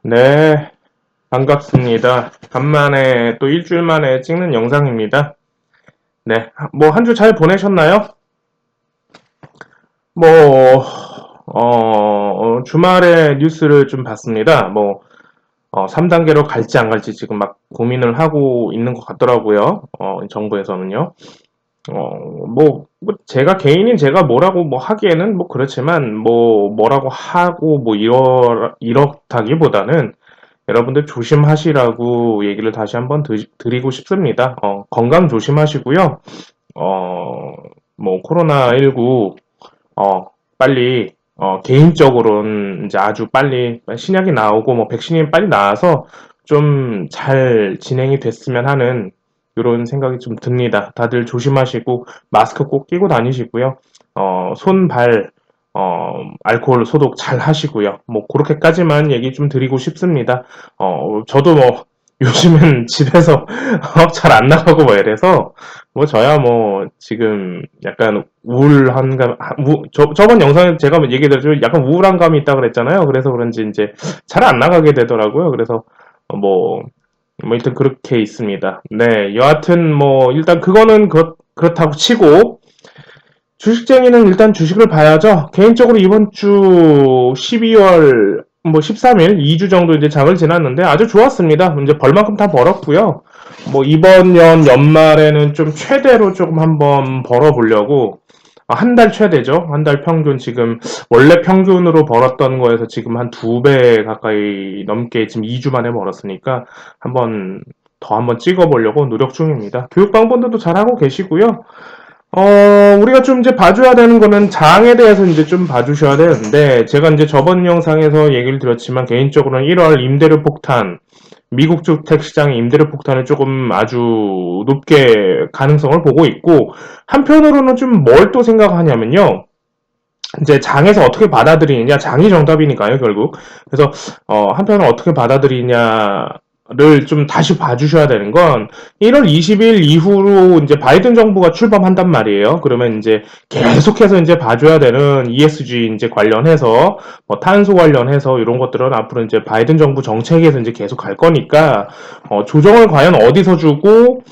네, 반갑습니다. 간만에 또 일주일 만에 찍는 영상입니다. 네, 뭐 한 주 잘 보내셨나요? 뭐, 주말에 뉴스를 좀 봤습니다. 3단계로 갈지 안 갈지 지금 막 고민을 하고 있는 것 같더라고요. 정부에서는요. 제가 개인인 제가 뭐라고 뭐 하기에는 뭐 그렇지만, 뭐라고 하고 이렇다기보다는 여러분들 조심하시라고 얘기를 다시 한번 드리고 싶습니다. 건강 조심하시고요. 어, 코로나19, 빨리, 개인적으로는 이제 아주 빨리 신약이 나오고, 백신이 빨리 나와서 좀 잘 진행이 됐으면 하는 이런 생각이 좀 듭니다. 다들 조심하시고, 마스크 꼭 끼고 다니시고요. 손, 발, 알코올 소독 잘 하시고요. 그렇게까지만 얘기 좀 드리고 싶습니다. 저도 요즘은 집에서 잘 안 나가고 이래서, 저야 지금 약간 우울한 감, 저번 영상에 제가 얘기드렸죠. 약간 우울한 감이 있다 그랬잖아요. 그래서 그런지 이제 잘 안 나가게 되더라고요. 그래서, 어, 뭐, 일단 그렇게 있습니다. 네, 여하튼 일단 그거는 그렇다고 치고, 주식쟁이는 일단 주식을 봐야죠. 개인적으로 이번 주 12월 13일, 2주 정도 이제 장을 지났는데 아주 좋았습니다. 이제 벌만큼 다 벌었고요. 이번 연말에는 좀 최대로 조금 한번 벌어보려고 한 달 최대죠. 한 달 평균 지금 원래 평균으로 벌었던 거에서 지금 한 2배 가까이 넘게 지금 2주 만에 벌었으니까 한번 찍어보려고 노력 중입니다. 교육방법도 잘하고 계시고요. 우리가 좀 이제 봐줘야 되는 거는 장에 대해서 이제 좀 봐주셔야 되는데, 제가 이제 저번 영상에서 얘기를 드렸지만, 개인적으로는 1월 임대료 폭탄, 미국 주택 시장의 임대료 폭탄을 조금 아주 높게 가능성을 보고 있고, 한편으로는 좀 뭘 또 생각하냐면요. 이제 장에서 어떻게 받아들이느냐, 장이 정답이니까요, 결국. 그래서, 한편으로 어떻게 받아들이냐, 를 좀 다시 봐주셔야 되는 건 1월 20일 이후로 이제 바이든 정부가 출범한단 말이에요. 그러면 이제 계속해서 이제 봐줘야 되는 ESG 이제 관련해서 탄소 관련해서 이런 것들은 앞으로 이제 바이든 정부 정책에서 이제 계속 갈 거니까 조정을 과연 어디서 주고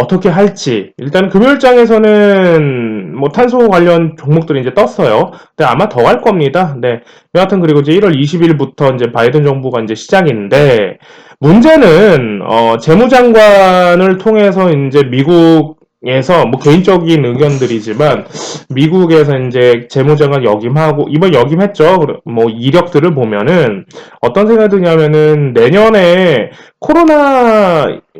어떻게 할지 일단 금요일장에서는 탄소 관련 종목들이 이제 떴어요. 근데 아마 더 갈 겁니다. 네. 여하튼 그리고 이제 1월 20일부터 이제 바이든 정부가 이제 시작인데 문제는 재무장관을 통해서 이제 미국에서 개인적인 의견들이지만 미국에서 이제 재무장관 역임하고 이번 역임했죠. 이력들을 보면은 어떤 생각이 드냐면은 내년에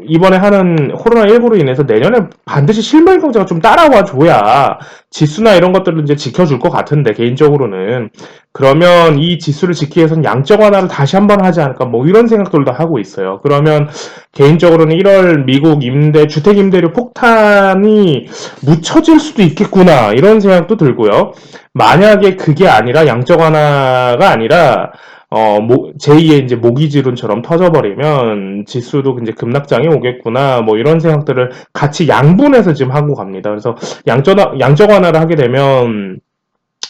이번에 하는 코로나19로 인해서 내년에 반드시 실물 경제가 좀 따라와 줘야 지수나 이런 것들을 이제 지켜줄 것 같은데, 개인적으로는. 그러면 이 지수를 지키기 위해서는 양적 완화를 다시 한번 하지 않을까, 이런 생각들도 하고 있어요. 그러면 개인적으로는 1월 미국 주택 임대료 폭탄이 묻혀질 수도 있겠구나, 이런 생각도 들고요. 만약에 그게 아니라 양적 완화가 아니라 제2의 이제 모기지론처럼 터져버리면 지수도 이제 급락장에 오겠구나, 이런 생각들을 같이 양분해서 지금 하고 갑니다. 그래서 양적 완화를 하게 되면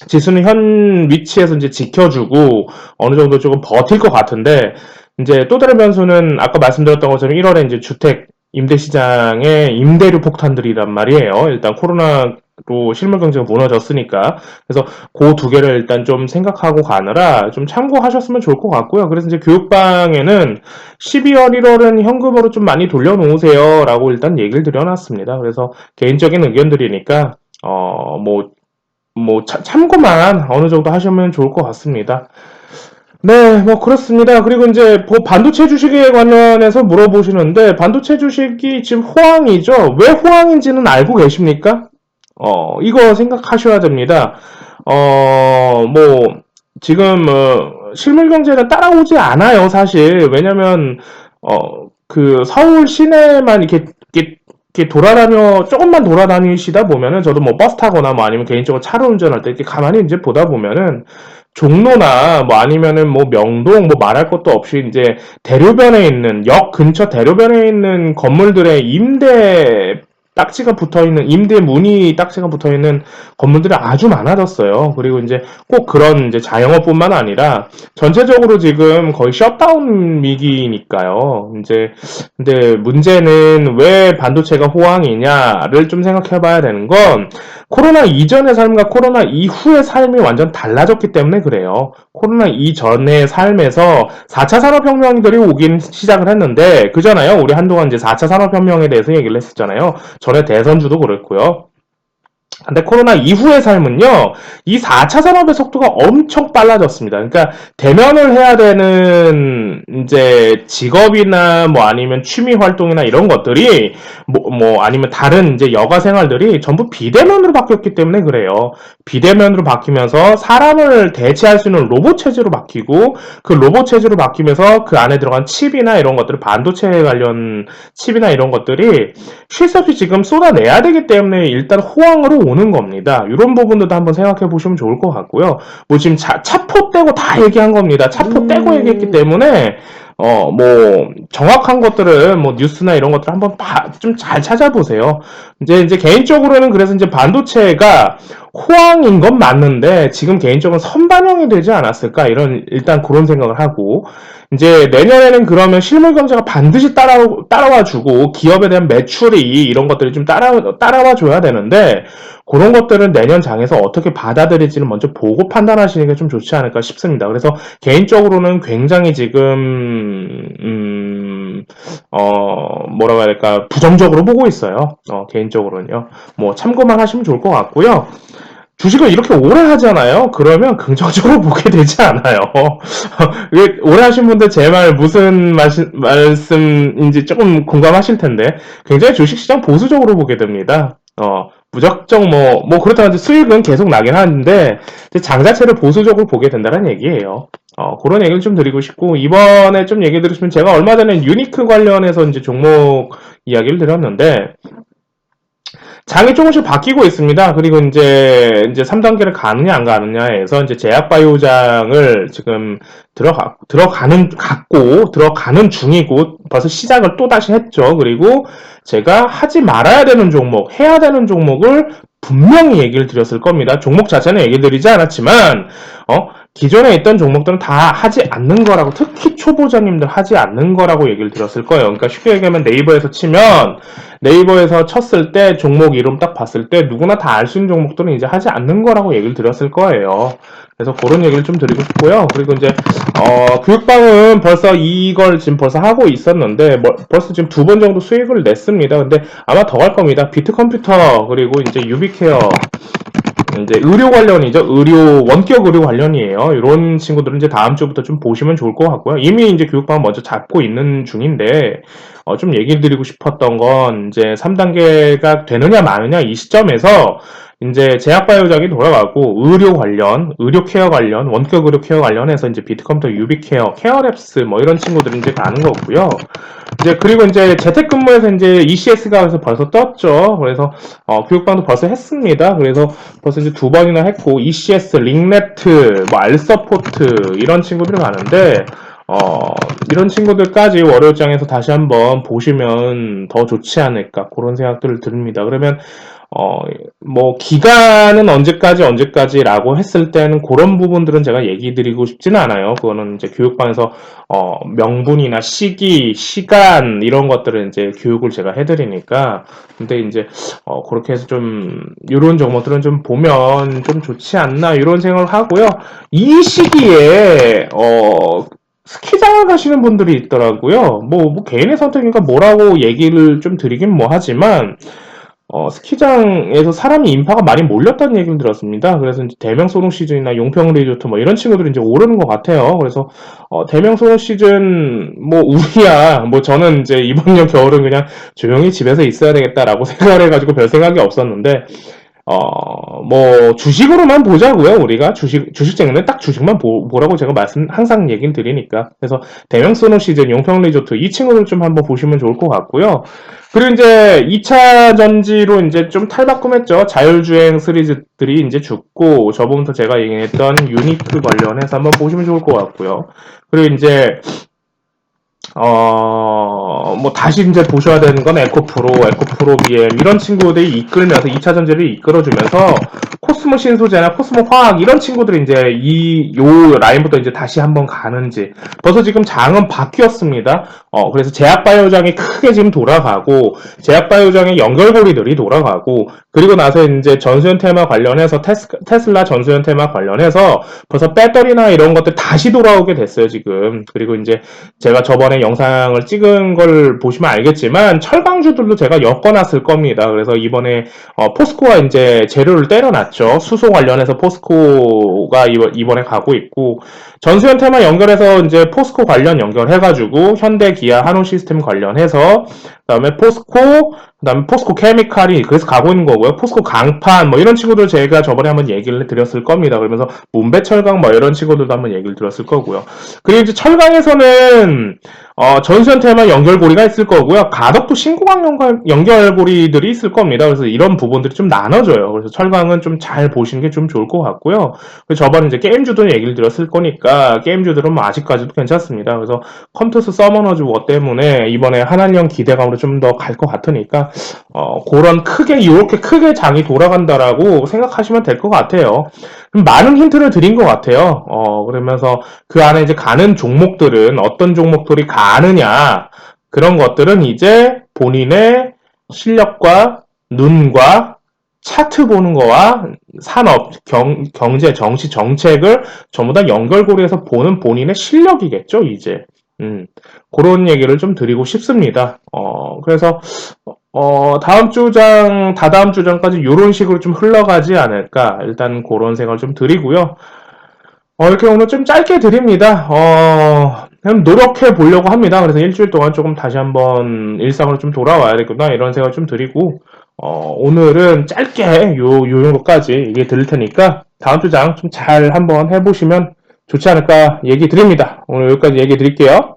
지수는 현 위치에서 이제 지켜주고 어느 정도 조금 버틸 것 같은데, 이제 또 다른 변수는 아까 말씀드렸던 것처럼 1월에 이제 주택 임대 시장의 임대료 폭탄들이란 말이에요. 일단 코로나로 실물 경제가 무너졌으니까. 그래서 그 두 개를 일단 좀 생각하고 가느라 좀 참고하셨으면 좋을 것 같고요. 그래서 이제 교육방에는 12월, 1월은 현금으로 좀 많이 돌려놓으세요 라고 일단 얘기를 드려놨습니다. 그래서 개인적인 의견들이니까 참고만 어느 정도 하시면 좋을 것 같습니다. 네, 그렇습니다. 그리고 이제 반도체 주식에 관련해서 물어보시는데, 반도체 주식이 지금 호황이죠? 왜 호황인지는 알고 계십니까? 이거 생각하셔야 됩니다. 지금, 실물 경제가 따라오지 않아요, 사실. 왜냐면, 서울 시내만 이렇게 조금만 돌아다니시다 보면은, 저도 버스 타거나 아니면 개인적으로 차를 운전할 때 이렇게 가만히 이제 보다 보면은, 종로나 아니면은 명동 말할 것도 없이 이제 역 근처 대로변에 있는 건물들의 임대 딱지가 붙어있는, 임대 문의 딱지가 붙어있는 건물들이 아주 많아졌어요. 그리고 이제 꼭 그런 이제 자영업뿐만 아니라 전체적으로 지금 거의 셧다운 위기니까요. 이제, 근데 문제는 왜 반도체가 호황이냐를 좀 생각해 봐야 되는 건 코로나 이전의 삶과 코로나 이후의 삶이 완전 달라졌기 때문에 그래요. 코로나 이전의 삶에서 4차 산업혁명들이 오긴 시작을 했는데, 그잖아요. 우리 한동안 이제 4차 산업혁명에 대해서 얘기를 했었잖아요. 전에 대선주도 그랬고요. 근데 코로나 이후의 삶은요, 이 4차 산업의 속도가 엄청 빨라졌습니다. 그러니까 대면을 해야 되는 이제 직업이나 뭐 아니면 취미 활동이나 이런 것들이 뭐 아니면 다른 이제 여가 생활들이 전부 비대면으로 바뀌었기 때문에 그래요. 비대면으로 바뀌면서 사람을 대체할 수 있는 로봇 체제로 바뀌고 그 로봇 체제로 바뀌면서 그 안에 들어간 칩이나 이런 것들, 반도체 관련 칩이나 이런 것들이 쉴 새 없이 지금 쏟아내야 되기 때문에 일단 호황으로 오는 겁니다. 이런 부분들도 한번 생각해 보시면 좋을 것 같고요. 뭐 지금 차포 떼고 다 얘기한 겁니다. 차포 떼고 얘기했기 때문에 뭐 정확한 것들을 뭐 뉴스나 이런 것들 한번 좀 잘 찾아보세요. 이제 개인적으로는 그래서 이제 반도체가 호황인 건 맞는데 지금 개인적으로 선반영이 되지 않았을까 이런 일단 그런 생각을 하고 이제 내년에는 그러면 실물 경제가 반드시 따라와 주고 기업에 대한 매출이 이런 것들이 좀 따라와 줘야 되는데 그런 것들은 내년 장에서 어떻게 받아들일지는 먼저 보고 판단하시는 게 좀 좋지 않을까 싶습니다. 그래서 개인적으로는 굉장히 지금 뭐라고 해야 될까 부정적으로 보고 있어요. 개인적으로는요. 뭐 참고만 하시면 좋을 것 같고요. 주식을 이렇게 오래 하잖아요. 그러면 긍정적으로 보게 되지 않아요. 오래 하신 분들 제 말 무슨 말씀인지 조금 공감하실 텐데 굉장히 주식시장 보수적으로 보게 됩니다. 무작정 그렇다고 수익은 계속 나긴 하는데 장 자체를 보수적으로 보게 된다는 얘기예요. 그런 얘기를 좀 드리고 싶고 이번에 좀 얘기 드리시면 제가 얼마 전에 유니크 관련해서 이제 종목 이야기를 드렸는데 장이 조금씩 바뀌고 있습니다. 그리고 이제 3단계를 가느냐 안 가느냐에서 이제 제약바이오장을 지금 들어가는 중이고 벌써 시작을 또 다시 했죠. 그리고 제가 하지 말아야 되는 종목, 해야 되는 종목을 분명히 얘기를 드렸을 겁니다. 종목 자체는 얘기 드리지 않았지만 기존에 있던 종목들은 다 하지 않는 거라고, 특히 초보자님들 하지 않는 거라고 얘기를 드렸을 거예요. 그러니까 쉽게 얘기하면 네이버에서 쳤을 때 종목 이름 딱 봤을 때 누구나 다 알 수 있는 종목들은 이제 하지 않는 거라고 얘기를 드렸을 거예요. 그래서 그런 얘기를 좀 드리고 싶고요. 그리고 이제 교육방은 벌써 이걸 지금 벌써 하고 있었는데 벌써 지금 2번 정도 수익을 냈습니다. 근데 아마 더 갈 겁니다. 비트컴퓨터 그리고 이제 유비케어 이제 의료 관련이죠. 원격 의료 관련이에요. 이런 친구들은 이제 다음 주부터 좀 보시면 좋을 것 같고요. 이미 이제 교육방 먼저 잡고 있는 중인데, 좀 얘기 드리고 싶었던 건, 이제 3단계가 되느냐 마느냐 이 시점에서, 이제 제약바이오작이 돌아가고, 의료 케어 관련, 원격 의료 케어 관련해서 이제 비트컴퓨터 유비케어, 케어랩스 뭐 이런 친구들이 이제 가는 거고요. 그리고 이제 재택근무에서 이제 ECS가 그래서 벌써 떴죠. 그래서 교육방도 벌써 했습니다. 그래서 벌써 이제 2번이나 했고 ECS, 링네트, 뭐 알서포트 이런 친구들이 많은데 이런 친구들까지 월요일장에서 다시 한번 보시면 더 좋지 않을까 그런 생각들을 듭니다. 그러면 뭐 기간은 언제까지라고 했을 때는 그런 부분들은 제가 얘기 드리고 싶지는 않아요. 그거는 이제 교육방에서 명분이나 시기, 시간 이런 것들은 이제 교육을 제가 해드리니까. 근데 이제 그렇게 해서 좀 이런 종목들은 좀 보면 좀 좋지 않나 이런 생각을 하고요. 이 시기에 스키장을 가시는 분들이 있더라고요. 뭐 개인의 선택이니까 뭐라고 얘기를 좀 드리긴 뭐 하지만 스키장에서 사람이 인파가 많이 몰렸다는 얘기를 들었습니다. 그래서 이제 대명 소노 시즌이나 용평 리조트 뭐 이런 친구들이 이제 오르는 것 같아요. 그래서 대명 소노 시즌 뭐 우리야 뭐 저는 이제 이번 여 겨울은 그냥 조용히 집에서 있어야 되겠다라고 생각을 해가지고 별 생각이 없었는데 뭐 주식으로만 보자고요. 우리가 주식쟁이는 딱 주식만 보라고 제가 항상 얘기를 드리니까. 그래서 대명 소노 시즌, 용평 리조트 이 친구들 좀 한번 보시면 좋을 것 같고요. 그리고 이제 2차 전지로 이제 좀 탈바꿈했죠. 자율주행 시리즈들이 이제 죽고 저번부터 제가 얘기했던 유니크 관련해서 한번 보시면 좋을 것 같고요. 그리고 이제 뭐 다시 이제 보셔야 되는 건 에코프로 BM 이런 친구들이 이끌면서 2차 전지를 이끌어주면서 코스모 신소재나 코스모 화학 이런 친구들이 이제 요 라인부터 이제 다시 한번 가는지 벌써 지금 장은 바뀌었습니다. 그래서 제약바이오장이 크게 지금 돌아가고 제약바이오장의 연결고리들이 돌아가고 그리고 나서 이제 전수현 테마 관련해서 테슬라 전수현 테마 관련해서 벌써 배터리나 이런 것들 다시 돌아오게 됐어요 지금. 그리고 이제 제가 저번에 영상을 찍은 걸 보시면 알겠지만 철강주들도 제가 엮어놨을 겁니다. 그래서 이번에 포스코가 이제 재료를 때려놨죠. 수소 관련해서 포스코가 이번에 가고 있고 전수현 테마 연결해서 이제 포스코 관련 연결해가지고 현대, 기아, 한우 시스템 관련해서 그다음에 포스코, 그다음에 포스코 케미칼이 그래서 가고 있는 거고요. 포스코 강판 뭐 이런 친구들 제가 저번에 한번 얘기를 드렸을 겁니다. 그러면서 문배철강 뭐 이런 친구들도 한번 얘기를 드렸을 거고요. 그리고 이제 철강에서는 전수현 테마 연결고리가 있을 거고요. 가덕도 신고강 연결고리들이 있을 겁니다. 그래서 이런 부분들이 좀 나눠져요. 그래서 철강은 좀 잘 보시는 게 좀 좋을 것 같고요. 그래서 저번에 이제 게임주도 얘기를 드렸을 거니까 게임주들은 뭐 아직까지도 괜찮습니다. 그래서 컴투스 서머너즈 워 때문에 이번에 한한령 기대감으로 좀 더 갈 것 같으니까 그런 크게 이렇게 크게 장이 돌아간다라고 생각하시면 될 것 같아요. 많은 힌트를 드린 것 같아요. 그러면서 그 안에 이제 가는 종목들은 어떤 종목들이 가느냐 그런 것들은 이제 본인의 실력과 눈과 차트 보는 거와 산업, 경제, 정치, 정책을 전부 다 연결고리해서 보는 본인의 실력이겠죠, 이제. 그런 얘기를 좀 드리고 싶습니다. 그래서, 다음 주장, 다다음 주장까지 이런 식으로 좀 흘러가지 않을까. 일단 그런 생각을 좀 드리고요. 이렇게 오늘 좀 짧게 드립니다. 그냥 노력해 보려고 합니다. 그래서 일주일 동안 조금 다시 한번 일상으로 좀 돌아와야 되구나, 이런 생각을 좀 드리고, 오늘은 짧게 요 정도까지 얘기 드릴 테니까, 다음 주장 좀 잘 한번 해보시면 좋지 않을까 얘기 드립니다. 오늘 여기까지 얘기 드릴게요.